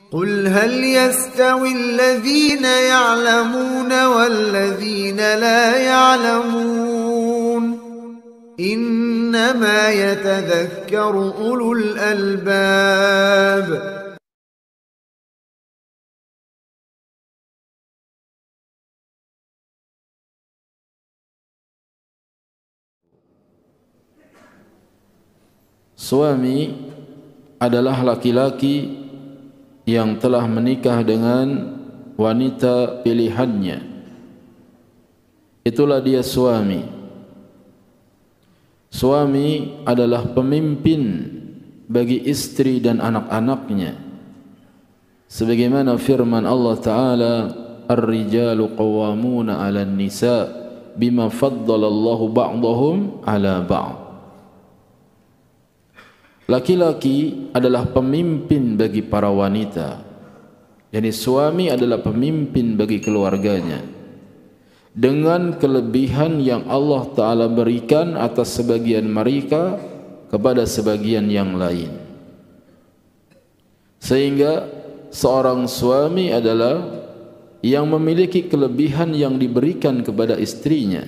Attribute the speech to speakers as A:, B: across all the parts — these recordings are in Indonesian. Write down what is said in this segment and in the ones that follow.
A: قل هل يستوي الذين يعلمون والذين لا يعلمون إنما يتذكر أولو الألباب.
B: Suami adalah laki-laki yang telah menikah dengan wanita pilihannya. Itulah dia suami. Suami adalah pemimpin bagi istri dan anak-anaknya. Sebagaimana firman Allah Ta'ala, Ar-rijalu qawwamuna 'alan nisa bima faddalallahu ba'dahum 'ala ba'd. Laki-laki adalah pemimpin bagi para wanita. Jadi suami adalah pemimpin bagi keluarganya dengan kelebihan yang Allah Ta'ala berikan atas sebagian mereka kepada sebagian yang lain. Sehingga seorang suami adalah yang memiliki kelebihan yang diberikan kepada istrinya.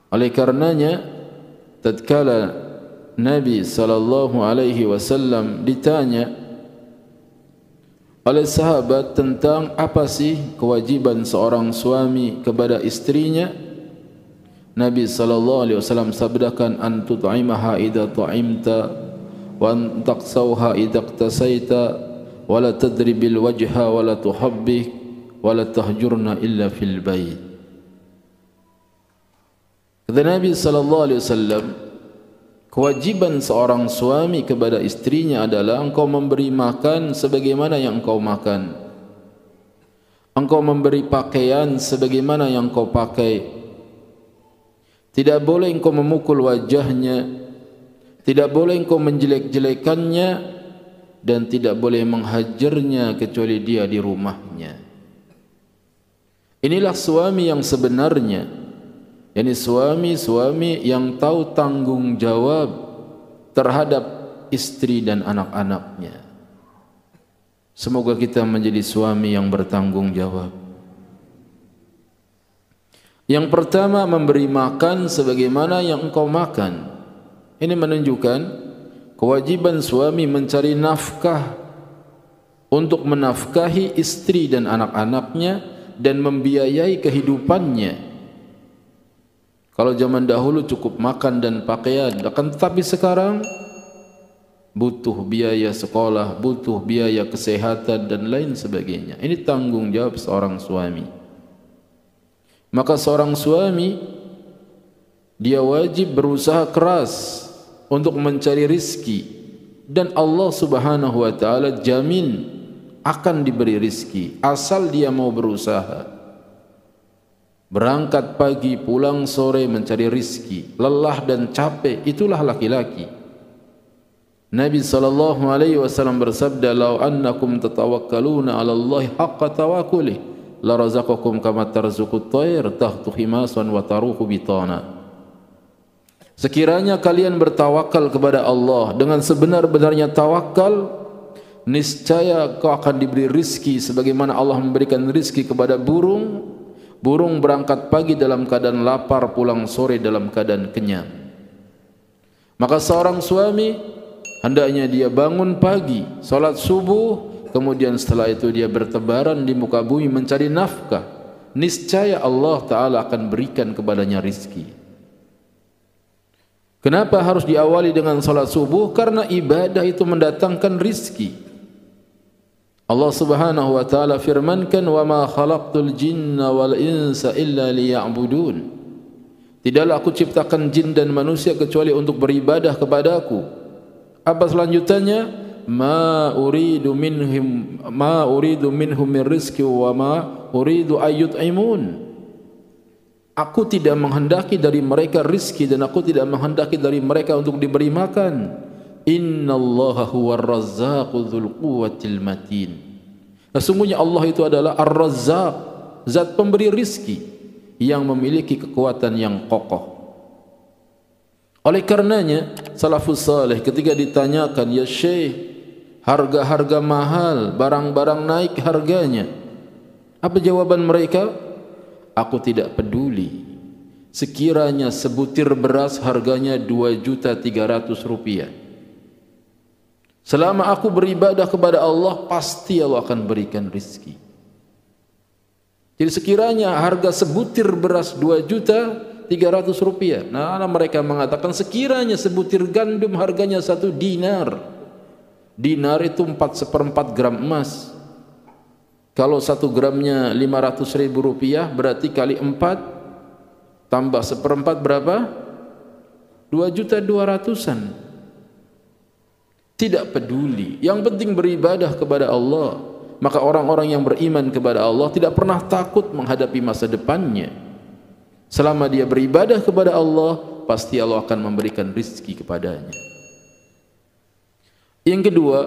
B: Oleh karenanya, tatkala Nabi SAW ditanya oleh sahabat tentang apa sih kewajiban seorang suami kepada istrinya, Nabi SAW sabdakan, an tut'imaha idza ta'imta wa an taqsawha idza iqtasaita wa la tadribil wajha wa la tuhabbik wa la tahjurna illa fil bait. Kata Nabi SAW, kewajiban seorang suami kepada istrinya adalah engkau memberi makan sebagaimana yang engkau makan, engkau memberi pakaian sebagaimana yang engkau pakai. Tidak boleh engkau memukul wajahnya, tidak boleh engkau menjelek-jelekannya, dan tidak boleh menghajarnya kecuali dia di rumahnya. Inilah suami yang sebenarnya. Yani suami-suami yang tahu tanggung jawab terhadap istri dan anak-anaknya. Semoga kita menjadi suami yang bertanggung jawab. Yang pertama, memberi makan sebagaimana yang engkau makan. Ini menunjukkan kewajiban suami mencari nafkah untuk menafkahi istri dan anak-anaknya dan membiayai kehidupannya. Kalau zaman dahulu cukup makan dan pakaian, akan tetapi sekarang butuh biaya sekolah, butuh biaya kesehatan dan lain sebagainya. Ini tanggung jawab seorang suami. Maka seorang suami dia wajib berusaha keras untuk mencari rizki, dan Allah Subhanahu wa taala jamin akan diberi rizki asal dia mau berusaha. Berangkat pagi, pulang sore mencari rizki, lelah dan capek, itulah laki-laki. Nabi SAW bersabda, "Lau annakum tatawakkaluna 'ala Allahi haqqa tawakkulih, la razaqakum kama tarzuqut tayr tahtu khimasan wa taruhu bitana." Sekiranya kalian bertawakal kepada Allah dengan sebenar-benarnya tawakal, niscaya kau akan diberi rizki sebagaimana Allah memberikan rizki kepada burung. Burung berangkat pagi dalam keadaan lapar, pulang sore dalam keadaan kenyang. Maka seorang suami hendaknya dia bangun pagi, salat subuh, kemudian setelah itu dia bertebaran di muka bumi mencari nafkah. Niscaya Allah Ta'ala akan berikan kepadanya rizki. Kenapa harus diawali dengan salat subuh? Karena ibadah itu mendatangkan rizki. Allah Subhanahu wa taala firmankan, "Wa ma khalaqtul jinna wal insa illa liya'budun." Tidaklah aku ciptakan jin dan manusia kecuali untuk beribadah kepadaku. Apa selanjutannya? Ma uridu minhum min rizqi wa ma uridu ayyut'imun. Aku tidak menghendaki dari mereka rizki dan aku tidak menghendaki dari mereka untuk diberi makan. Innallaha huwar razzaqu dzul quwwatil matin. Sesungguhnya Allah itu adalah Ar-Razzaq, zat pemberi rizki yang memiliki kekuatan yang kokoh. Oleh karenanya salafus saleh ketika ditanyakan, "Ya Syekh, harga-harga mahal, barang-barang naik harganya. Apa jawaban mereka? Aku tidak peduli. Sekiranya sebutir beras harganya 2.300.000 rupiah. Selama aku beribadah kepada Allah, pasti Allah akan berikan rizki. Jadi sekiranya harga sebutir beras 2.300.000 rupiah. Nah, mereka mengatakan sekiranya sebutir gandum harganya 1 dinar. Dinar itu 4/4 gram emas. Kalau 1 gramnya 500.000 rupiah, berarti kali 4 tambah 1/4 berapa? 2.200.000-an. Tidak peduli. Yang penting beribadah kepada Allah. Maka orang-orang yang beriman kepada Allah tidak pernah takut menghadapi masa depannya. Selama dia beribadah kepada Allah, pasti Allah akan memberikan rizki kepadanya. Yang kedua,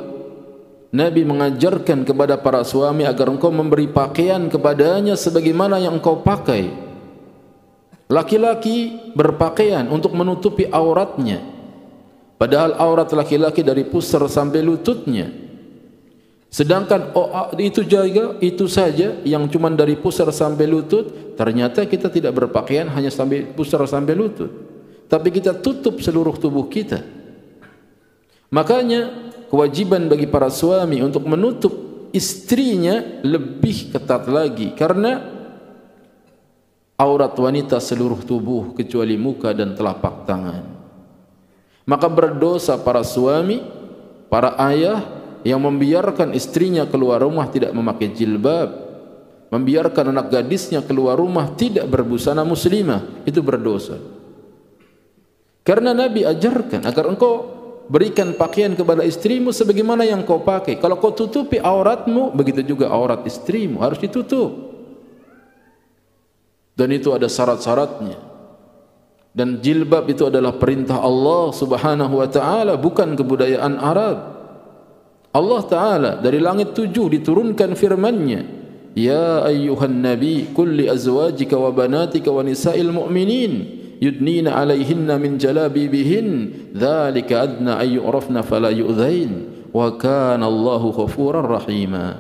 B: Nabi mengajarkan kepada para suami agar engkau memberi pakaian kepadanya sebagaimana yang engkau pakai. Laki-laki berpakaian untuk menutupi auratnya, padahal aurat laki-laki dari pusar sampai lututnya. Sedangkan itu saja yang cuma dari pusar sampai lutut, ternyata kita tidak berpakaian hanya sampai pusar sampai lutut, tapi kita tutup seluruh tubuh kita. Makanya kewajiban bagi para suami untuk menutup istrinya lebih ketat lagi, karena aurat wanita seluruh tubuh kecuali muka dan telapak tangan. Maka berdosa para suami, para ayah yang membiarkan istrinya keluar rumah tidak memakai jilbab, membiarkan anak gadisnya keluar rumah tidak berbusana muslimah, itu berdosa. Karena Nabi ajarkan agar engkau berikan pakaian kepada istrimu sebagaimana yang kau pakai. Kalau kau tutupi auratmu, begitu juga aurat istrimu harus ditutup. Dan itu ada syarat-syaratnya. Dan jilbab itu adalah perintah Allah Subhanahu wa taala, bukan kebudayaan Arab. Allah taala dari langit 7 diturunkan firman-Nya, "Ya ayyuhan nabi, qul li azwajika wa banatika wa nisa'il mu'minin yudnina 'alaihinna min jalabibihin, dzalika adna ay yu'rafna fala yu'dzain, wa kana Allahu ghafurar rahima."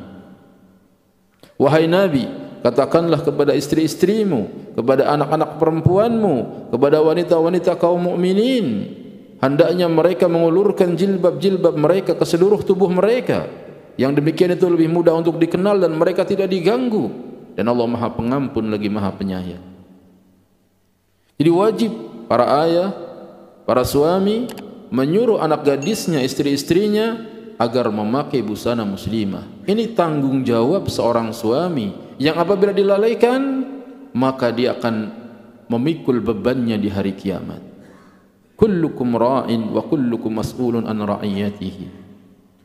B: Wahai Nabi, katakanlah kepada istri-istrimu, kepada anak-anak perempuanmu, kepada wanita-wanita kaum mukminin, hendaknya mereka mengulurkan jilbab-jilbab mereka ke seluruh tubuh mereka. Yang demikian itu lebih mudah untuk dikenal dan mereka tidak diganggu. Dan Allah Maha Pengampun lagi Maha Penyayang. Jadi wajib para ayah, para suami menyuruh anak gadisnya, istri-istrinya agar memakai busana muslimah. Ini tanggung jawab seorang suami yang apabila dilalaikan, maka dia akan memikul bebannya di hari kiamat. Kullukum ra'in wa kullukum mas'ulun an ra'iyatihi.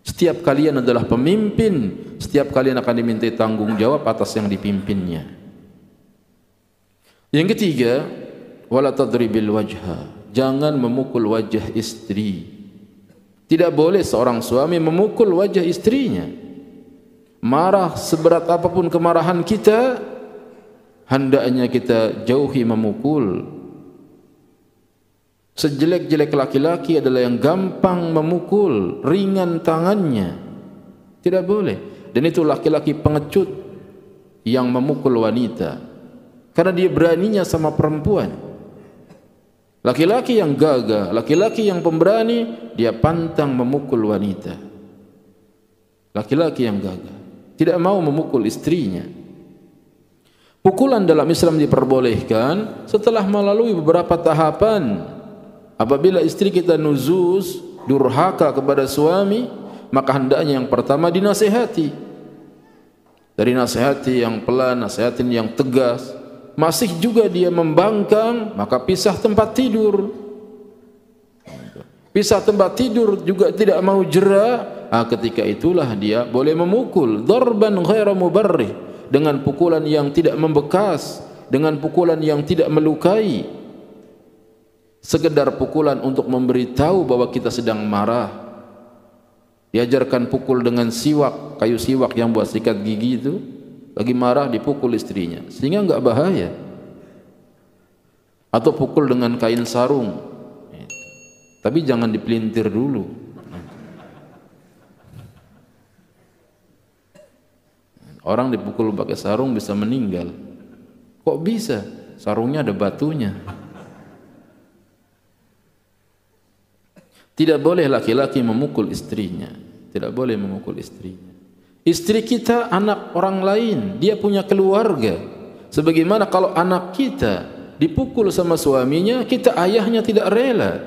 B: Setiap kalian adalah pemimpin, setiap kalian akan dimintai tanggung jawab atas yang dipimpinnya. Yang ketiga, wala tadribil wajha. Jangan memukul wajah istri. Tidak boleh seorang suami memukul wajah istrinya. Marah seberat apapun kemarahan kita, hendaknya kita jauhi memukul. Sejelek-jelek laki-laki adalah yang gampang memukul, ringan tangannya. Tidak boleh. Dan itu laki-laki pengecut yang memukul wanita, karena dia beraninya sama perempuan. Laki-laki yang gagah, laki-laki yang pemberani, dia pantang memukul wanita. Laki-laki yang gagah tidak mau memukul istrinya. Pukulan dalam Islam diperbolehkan setelah melalui beberapa tahapan. Apabila istri kita nuzuz, durhaka kepada suami, maka hendaknya yang pertama dinasihati. Dari nasihati yang pelan, nasihatin yang tegas. Masih juga dia membangkang, maka pisah tempat tidur. Pisah tempat tidur juga tidak mau jera, ketika itulah dia boleh memukul. Darban ghaira mubarrih, dengan pukulan yang tidak membekas, dengan pukulan yang tidak melukai. Sekedar pukulan untuk memberitahu bahwa kita sedang marah. Diajarkan pukul dengan siwak, kayu siwak yang buat sikat gigi itu. Lagi marah dipukul istrinya, sehingga enggak bahaya. Atau pukul dengan kain sarung, tapi jangan dipelintir dulu. Orang dipukul pakai sarung bisa meninggal. Kok bisa? Sarungnya ada batunya. Tidak boleh laki-laki memukul istrinya. Tidak boleh memukul istrinya. Istri kita anak orang lain, dia punya keluarga. Sebagaimana kalau anak kita dipukul sama suaminya, kita ayahnya tidak rela.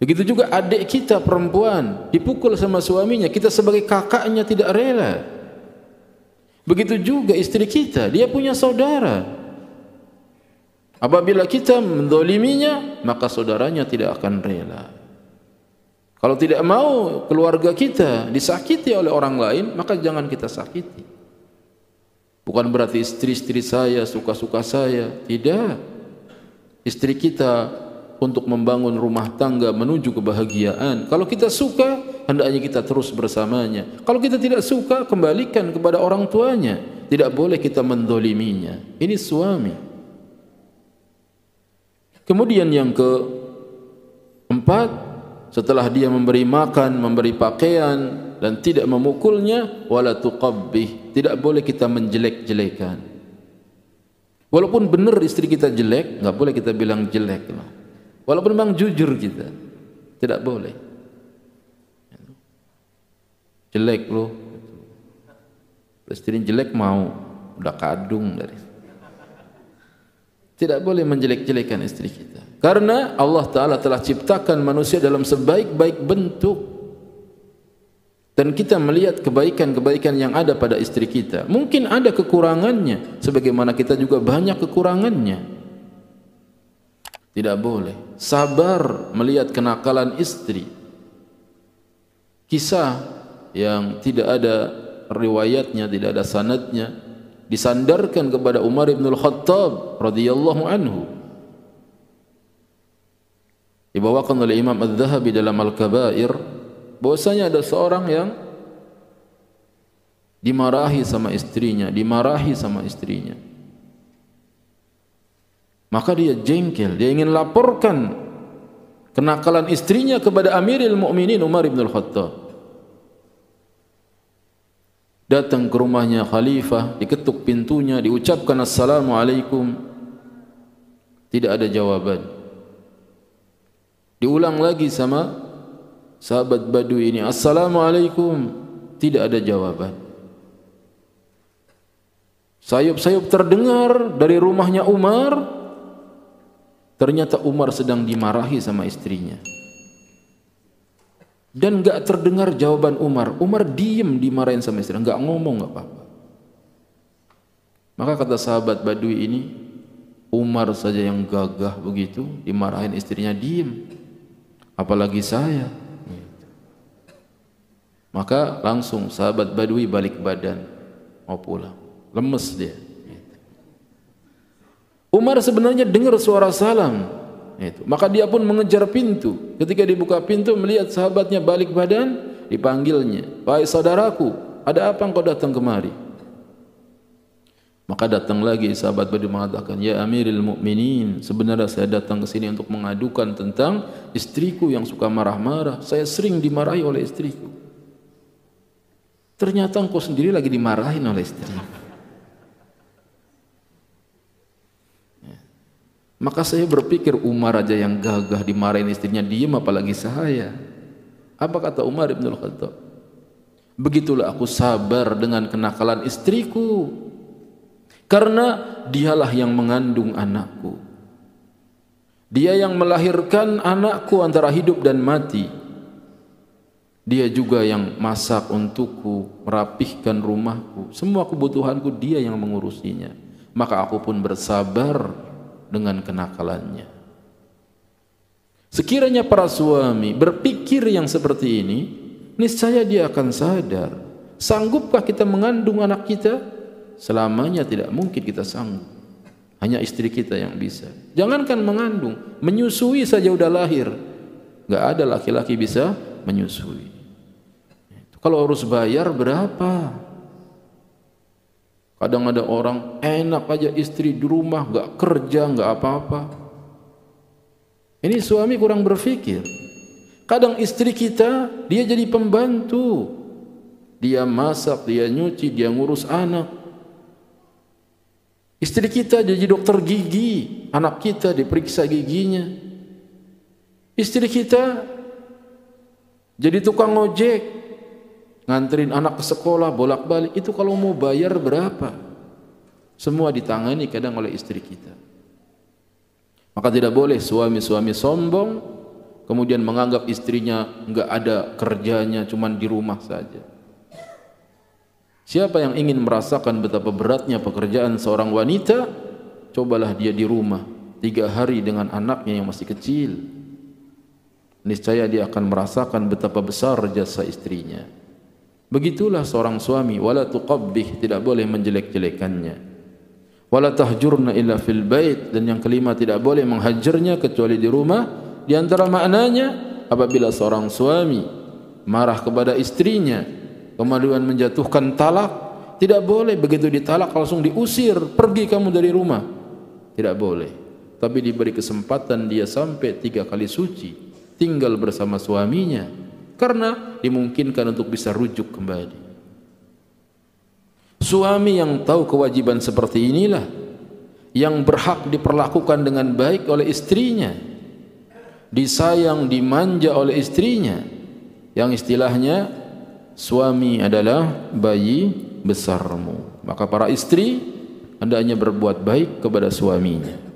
B: Begitu juga adik kita perempuan dipukul sama suaminya, kita sebagai kakaknya tidak rela. Begitu juga istri kita, dia punya saudara. Apabila kita mendoliminya, maka saudaranya tidak akan rela. Kalau tidak mau keluarga kita disakiti oleh orang lain, maka jangan kita sakiti. Bukan berarti istri-istri saya suka-suka saya, tidak. Istri kita untuk membangun rumah tangga menuju kebahagiaan. Kalau kita suka, hendaknya kita terus bersamanya. Kalau kita tidak suka, kembalikan kepada orang tuanya. Tidak boleh kita mendoliminya. Ini suami. Kemudian yang keempat, setelah dia memberi makan, memberi pakaian dan tidak memukulnya, wala tuqabbih, tidak boleh kita menjelek-jelekan. Walaupun benar istri kita jelek, enggak boleh kita bilang jelek. Walaupun memang jujur kita, tidak boleh. Jelek loh. Istri jelek mau, udah kadung dari. Tidak boleh menjelek-jelekan istri kita. Karena Allah Ta'ala telah ciptakan manusia dalam sebaik-baik bentuk. Dan kita melihat kebaikan-kebaikan yang ada pada istri kita. Mungkin ada kekurangannya, sebagaimana kita juga banyak kekurangannya. Tidak boleh. Sabar melihat kenakalan istri. Kisah yang tidak ada riwayatnya, tidak ada sanadnya, disandarkan kepada Umar bin Al-Khattab radhiyallahu anhu. Dibawakan oleh Imam Az-Zahabi dalam Al-Kabair bahwasanya ada seorang yang dimarahi sama istrinya, Maka dia jengkel, dia ingin laporkan kenakalan istrinya kepada Amirul Mukminin Umar bin Al-Khattab. Datang ke rumahnya khalifah, diketuk pintunya, diucapkan assalamualaikum. Tidak ada jawaban. Diulang lagi sama sahabat Badui ini, assalamualaikum. Tidak ada jawaban. Sayup-sayup terdengar dari rumahnya Umar. Ternyata Umar sedang dimarahi sama istrinya. Dan enggak terdengar jawaban Umar. Umar diem dimarahin sama istrinya, enggak ngomong, enggak apa-apa. Maka kata sahabat Badui ini, Umar saja yang gagah begitu, dimarahin istrinya diem, apalagi saya. Maka langsung sahabat Badui balik badan, mau pulang, lemes dia. Umar sebenarnya dengar suara salam. Maka dia pun mengejar pintu. Ketika dibuka pintu, melihat sahabatnya balik badan, dipanggilnya, wahai saudaraku, ada apa engkau datang kemari? Maka datang lagi sahabat Badui mengatakan, ya Amirul Mukminin, sebenarnya saya datang ke sini untuk mengadukan tentang istriku yang suka marah-marah. Saya sering dimarahi oleh istriku. Ternyata engkau sendiri lagi dimarahin oleh istrimu. Maka saya berpikir Umar aja yang gagah dimarahin istrinya diem, apalagi saya. Apa kata Umar bin Al-Khattab? Begitulah aku sabar dengan kenakalan istriku, karena dialah yang mengandung anakku. Dia yang melahirkan anakku antara hidup dan mati. Dia juga yang masak untukku, merapihkan rumahku. Semua kebutuhanku dia yang mengurusinya. Maka aku pun bersabar dengan kenakalannya. Sekiranya para suami berpikir yang seperti ini, niscaya dia akan sadar. Sanggupkah kita mengandung anak kita? Selamanya tidak mungkin kita sanggup. Hanya istri kita yang bisa. Jangankan mengandung, menyusui saja udah lahir. Gak ada laki-laki bisa menyusui. Kalau harus bayar berapa? Kadang ada orang enak aja istri di rumah, gak kerja, gak apa-apa. Ini suami kurang berpikir. Kadang istri kita, dia jadi pembantu. Dia masak, dia nyuci, dia ngurus anak. Istri kita jadi dokter gigi, anak kita diperiksa giginya. Istri kita jadi tukang ojek, nganterin anak ke sekolah bolak-balik. Itu kalau mau bayar berapa? Semua ditangani kadang oleh istri kita. Maka tidak boleh suami-suami sombong, kemudian menganggap istrinya enggak ada kerjanya, cuman di rumah saja. Siapa yang ingin merasakan betapa beratnya pekerjaan seorang wanita, cobalah dia di rumah 3 hari dengan anaknya yang masih kecil. Niscaya dia akan merasakan betapa besar jasa istrinya. Begitulah seorang suami, wala tuqabbih, tidak boleh menjelek-jelekannya. Wala tahjurna illa fil bait, dan yang kelima tidak boleh menghajarnya kecuali di rumah. Di antara maknanya, apabila seorang suami marah kepada istrinya, kemudian menjatuhkan talak, tidak boleh begitu ditalak langsung diusir, pergi kamu dari rumah. Tidak boleh. Tapi diberi kesempatan dia sampai 3 kali suci, tinggal bersama suaminya, karena dimungkinkan untuk bisa rujuk kembali. Suami yang tahu kewajiban seperti inilah yang berhak diperlakukan dengan baik oleh istrinya, disayang, dimanja oleh istrinya, yang istilahnya suami adalah bayi besarmu. Maka para istri hendaknya berbuat baik kepada suaminya.